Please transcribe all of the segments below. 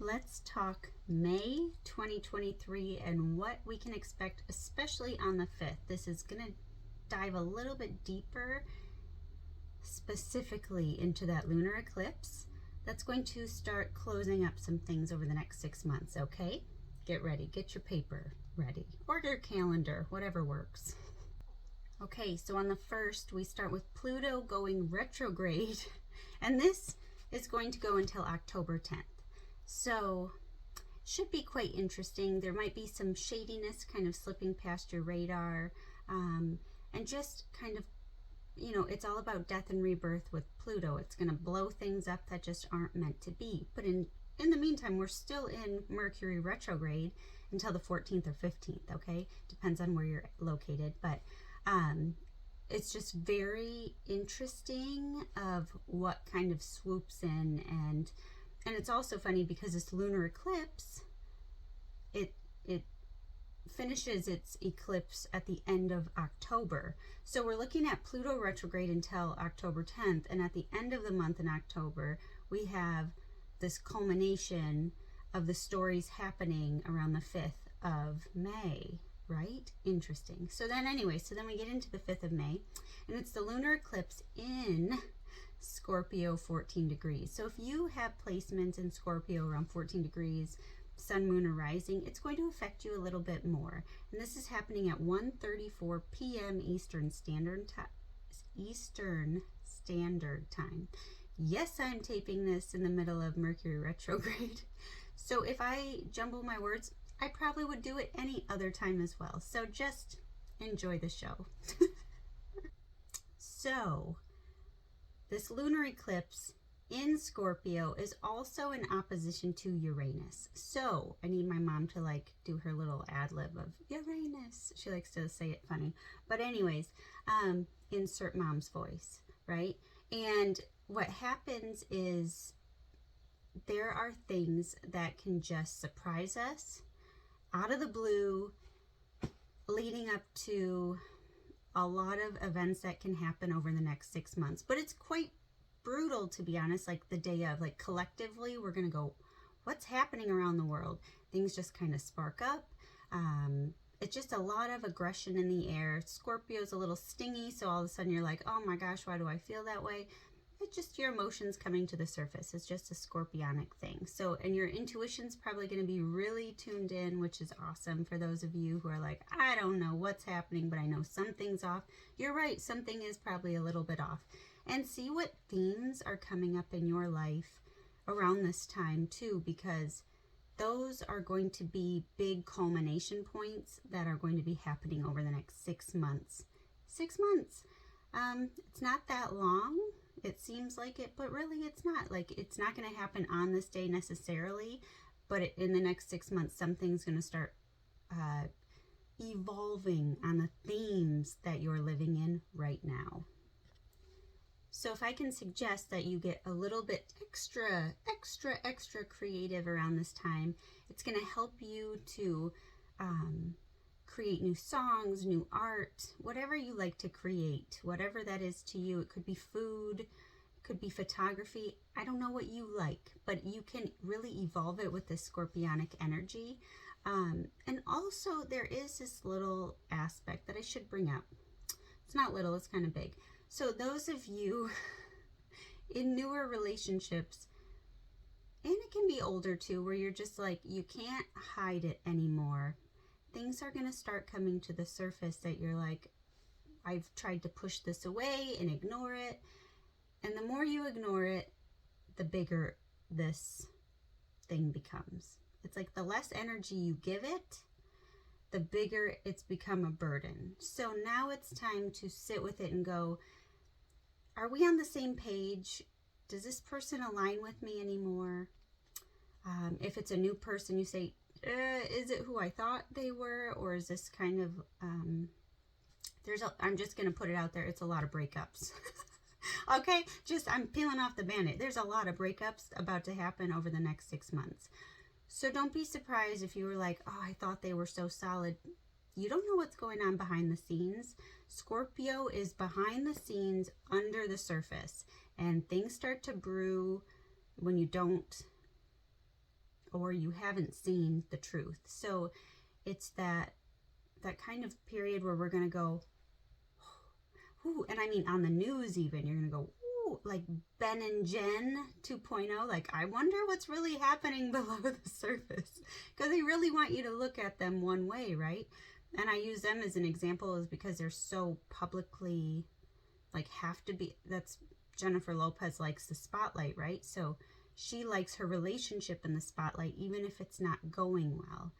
let's talk May 2023 and what we can expect, especially on the 5th. This is going to dive a little bit deeper, specifically into that lunar eclipse. That's going to start closing up some things over the next 6 months, okay? Get ready, get your paper ready, or your calendar, whatever works. Okay, so on the 1st, we start with Pluto going retrograde, and this is going to go until October 10th. So, should be quite interesting. There might be some shadiness kind of slipping past your radar, and just kind of, you know, it's all about death and rebirth with Pluto. It's going to blow things up that just aren't meant to be. But in the meantime, we're still in Mercury retrograde until the 14th or 15th, okay? Depends on where you're located, but it's just very interesting of what kind of swoops in, and it's also funny because this lunar eclipse, it finishes its eclipse at the end of October. So we're looking at Pluto retrograde until October 10th, and at the end of the month in October, we have this culmination of the stories happening around the 5th of May, right? Interesting. So then anyway, so then we get into the 5th of May, and it's the lunar eclipse in Scorpio 14 degrees. So if you have placements in Scorpio around 14 degrees, sun, moon, or rising, it's going to affect you a little bit more. And this is happening at 1:34 p.m. Eastern Standard Time. Yes, I'm taping this in the middle of Mercury retrograde. So if I jumble my words, I probably would do it any other time as well. So just enjoy the show. So, this lunar eclipse in Scorpio is also in opposition to Uranus. So, I need my mom to like do her little ad lib of Uranus. She likes to say it funny. But anyways, insert mom's voice, right? And what happens is there are things that can just surprise us out of the blue, leading up to a lot of events that can happen over the next 6 months. But it's quite brutal, to be honest. Like the day of, like collectively, we're going to go, what's happening around the world? Things just kind of spark up. It's just a lot of aggression in the air. Scorpio's a little stingy, so all of a sudden you're like, oh my gosh, why do I feel that way? It's just your emotions coming to the surface. It's just a scorpionic thing. So, and your intuition's probably going to be really tuned in, which is awesome for those of you who are like, I don't know what's happening, but I know something's off. You're right, something is probably a little bit off. And see what themes are coming up in your life around this time too, because those are going to be big culmination points that are going to be happening over the next 6 months. 6 months. It's not that long. It seems like it, but really it's not. Like, it's not going to happen on this day necessarily, but in the next 6 months, something's going to start evolving on the themes that you're living in right now. So if I can suggest that you get a little bit extra creative around this time, it's going to help you to create new songs, new art, whatever you like to create, whatever that is to you. It could be food, it could be photography. I don't know what you like, but you can really evolve it with this scorpionic energy. And also there is this little aspect that I should bring up. It's not little, it's kind of big. So those of you in newer relationships, and it can be older too, where you're just like, you can't hide it anymore. Things are going to start coming to the surface that you're like, I've tried to push this away and ignore it. And the more you ignore it, the bigger this thing becomes. It's like the less energy you give it, the bigger it's become a burden. So now it's time to sit with it and go, are we on the same page? Does this person align with me anymore? If it's a new person, you say, is it who I thought they were? Or is this kind of, I'm just going to put it out there. It's a lot of breakups. Okay. I'm peeling off the Band-Aid. There's a lot of breakups about to happen over the next 6 months. So don't be surprised if you were like, oh, I thought they were so solid. You don't know what's going on behind the scenes. Scorpio is behind the scenes, under the surface, and things start to brew when you don't or you haven't seen the truth. So it's that kind of period where we're going to go, ooh, and I mean on the news even, you're going to go, ooh, like Ben and Jen 2.0, like I wonder what's really happening below the surface, because they really want you to look at them one way, right? And I use them as an example is because they're so publicly, like have to be, that's Jennifer Lopez likes the spotlight, right? So she likes her relationship in the spotlight, even if it's not going well.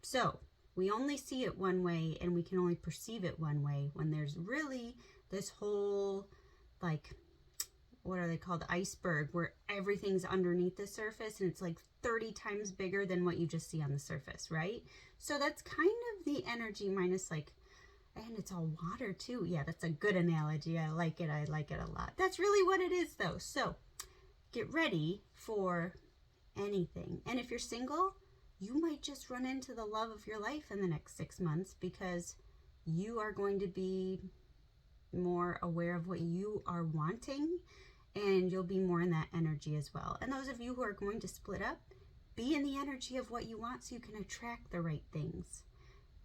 So we only see it one way and we can only perceive it one way when there's really this whole, like, what are they called? Iceberg, where everything's underneath the surface and it's like 30 times bigger than what you just see on the surface, right? So that's kind of the energy minus like, and it's all water too. Yeah, that's a good analogy. I like it a lot. That's really what it is though. So get ready for anything. And if you're single, you might just run into the love of your life in the next 6 months because you are going to be more aware of what you are wanting and you'll be more in that energy as well. And those of you who are going to split up, be in the energy of what you want so you can attract the right things.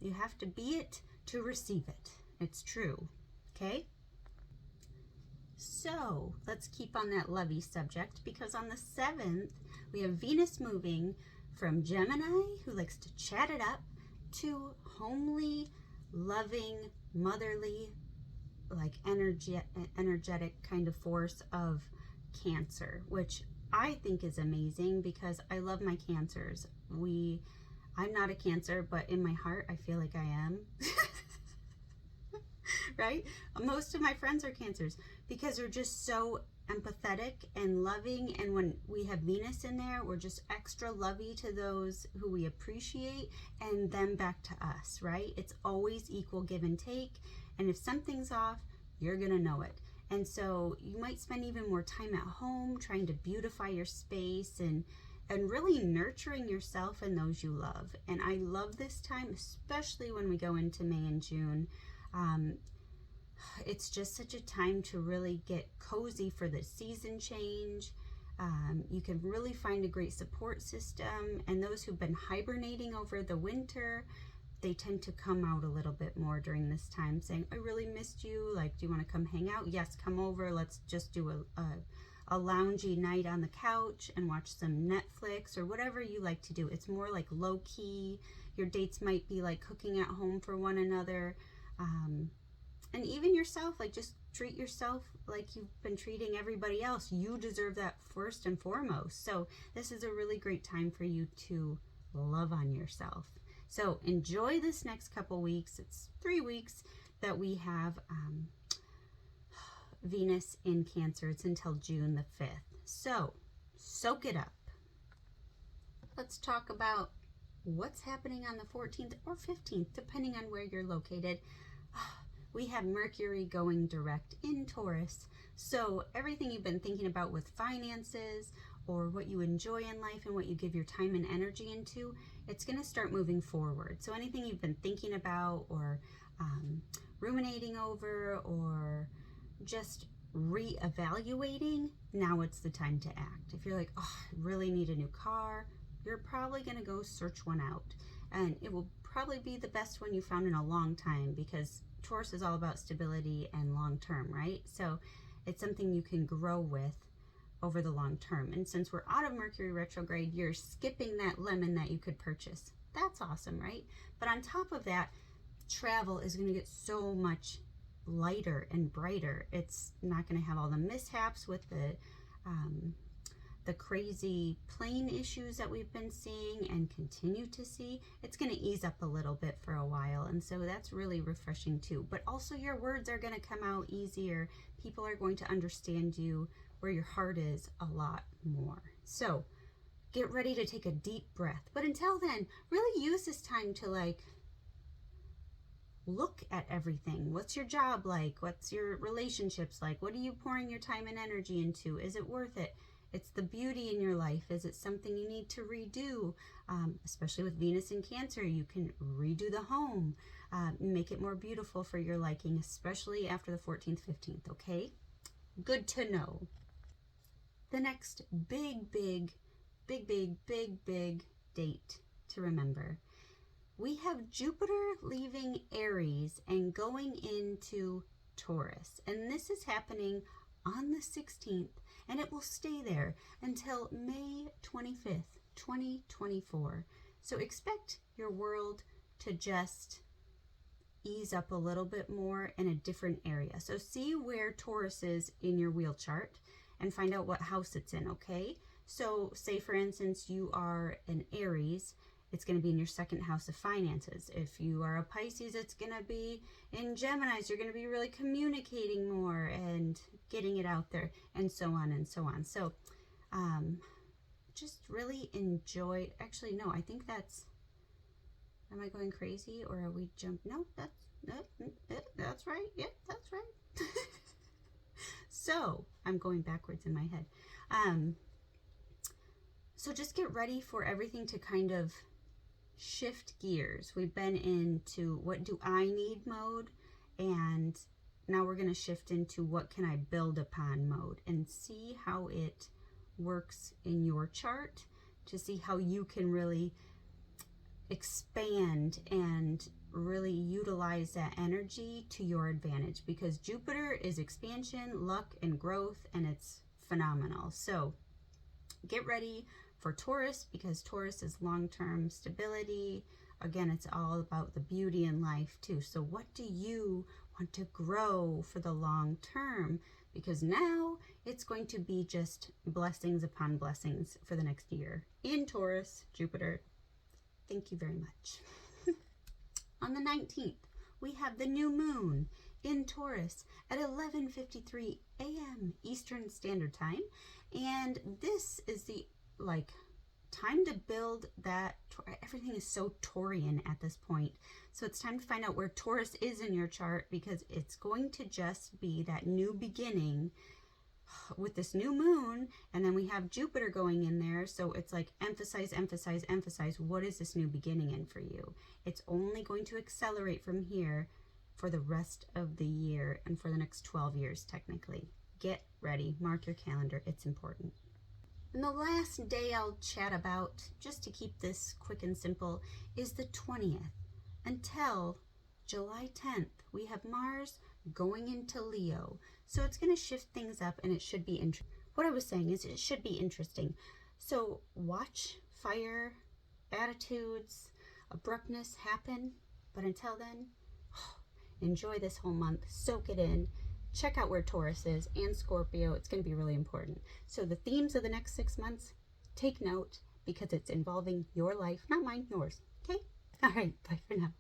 You have to be it to receive it. It's true. Okay? So let's keep on that lovey subject because on the 7th, we have Venus moving from Gemini, who likes to chat it up, to homely, loving, motherly, like energetic kind of force of Cancer, which I think is amazing because I love my Cancers. I'm not a Cancer, but in my heart, I feel like I am. Right? Most of my friends are Cancers because they're just so empathetic and loving, and when we have Venus in there, we're just extra lovey to those who we appreciate and them back to us, right? It's always equal give and take, and if something's off, you're gonna know it. And so you might spend even more time at home trying to beautify your space and really nurturing yourself and those you love. And I love this time, especially when we go into May and June. It's just such a time to really get cozy for the season change. You can really find a great support system, and those who've been hibernating over the winter, they tend to come out a little bit more during this time saying, I really missed you, like, do you want to come hang out? Yes, come over, let's just do a loungy night on the couch and watch some Netflix or whatever you like to do. It's more like low-key. Your dates might be like cooking at home for one another. And even yourself, like just treat yourself like you've been treating everybody else. You deserve that first and foremost. So this is a really great time for you to love on yourself. So enjoy this next couple weeks. It's 3 weeks that we have Venus in Cancer. It's until June the 5th. So soak it up. Let's talk about what's happening on the 14th or 15th, depending on where you're located. We have Mercury going direct in Taurus. So everything you've been thinking about with finances or what you enjoy in life and what you give your time and energy into, it's going to start moving forward. So anything you've been thinking about or ruminating over or just reevaluating, now it's the time to act. If you're like, oh, I really need a new car, you're probably going to go search one out. And it will probably be the best one you found in a long time because Taurus is all about stability and long term, right? So it's something you can grow with over the long term. And since we're out of Mercury retrograde, you're skipping that lemon that you could purchase. That's awesome, right? But on top of that, travel is going to get so much lighter and brighter. It's not going to have all the mishaps with the crazy plane issues that we've been seeing and continue to see. It's going to ease up a little bit for a while, and so that's really refreshing too. But also your words are going to come out easier. People are going to understand you where your heart is a lot more. So get ready to take a deep breath. But until then, really use this time to like look at everything. What's your job like? What's your relationships like? What are you pouring your time and energy into? Is it worth it? It's the beauty in your life. Is it something you need to redo? Especially with Venus in Cancer, you can redo the home, make it more beautiful for your liking, especially after the 14th, 15th, okay? Good to know. The next big date to remember. We have Jupiter leaving Aries and going into Taurus. And this is happening on the 16th, and it will stay there until May 25th, 2024. So expect your world to just ease up a little bit more in a different area. So see where Taurus is in your wheel chart and find out what house it's in, okay? So say for instance you are an Aries, it's going to be in your second house of finances. If you are a Pisces, it's going to be in Geminis. You're going to be really communicating more and getting it out there, and so on and so on. So just really enjoy. Actually, no, I think that's, am I going crazy or are we no, that's right. Yep, that's right. So I'm going backwards in my head. So just get ready for everything to kind of shift gears. We've been into what do I need mode, and now we're going to shift into what can I build upon mode, and see how it works in your chart to see how you can really expand and really utilize that energy to your advantage, because Jupiter is expansion, luck, and growth, and it's phenomenal. So get ready for Taurus, because Taurus is long-term stability. Again, it's all about the beauty in life too. So what do you want to grow for the long term? Because now it's going to be just blessings upon blessings for the next year in Taurus, Jupiter. Thank you very much. On the 19th, we have the new moon in Taurus at 11:53 a.m. Eastern Standard Time. And this is the time to build that. Everything is so Taurian at this point. So it's time to find out where Taurus is in your chart, because it's going to just be that new beginning with this new moon, and then we have Jupiter going in there. So it's like emphasize, emphasize, emphasize. What is this new beginning in for you? It's only going to accelerate from here for the rest of the year and for the next 12 years technically. Get ready, mark your calendar, it's important. And the last day I'll chat about, just to keep this quick and simple, is the 20th. Until July 10th, we have Mars going into Leo. So it's going to shift things up, and it should be interesting. What I was saying is it should be interesting. So watch fire, attitudes, abruptness happen. But until then, enjoy this whole month, soak it in. Check out where Taurus is and Scorpio. It's going to be really important. So the themes of the next 6 months, take note, because it's involving your life, not mine, yours. Okay? All right, bye for now.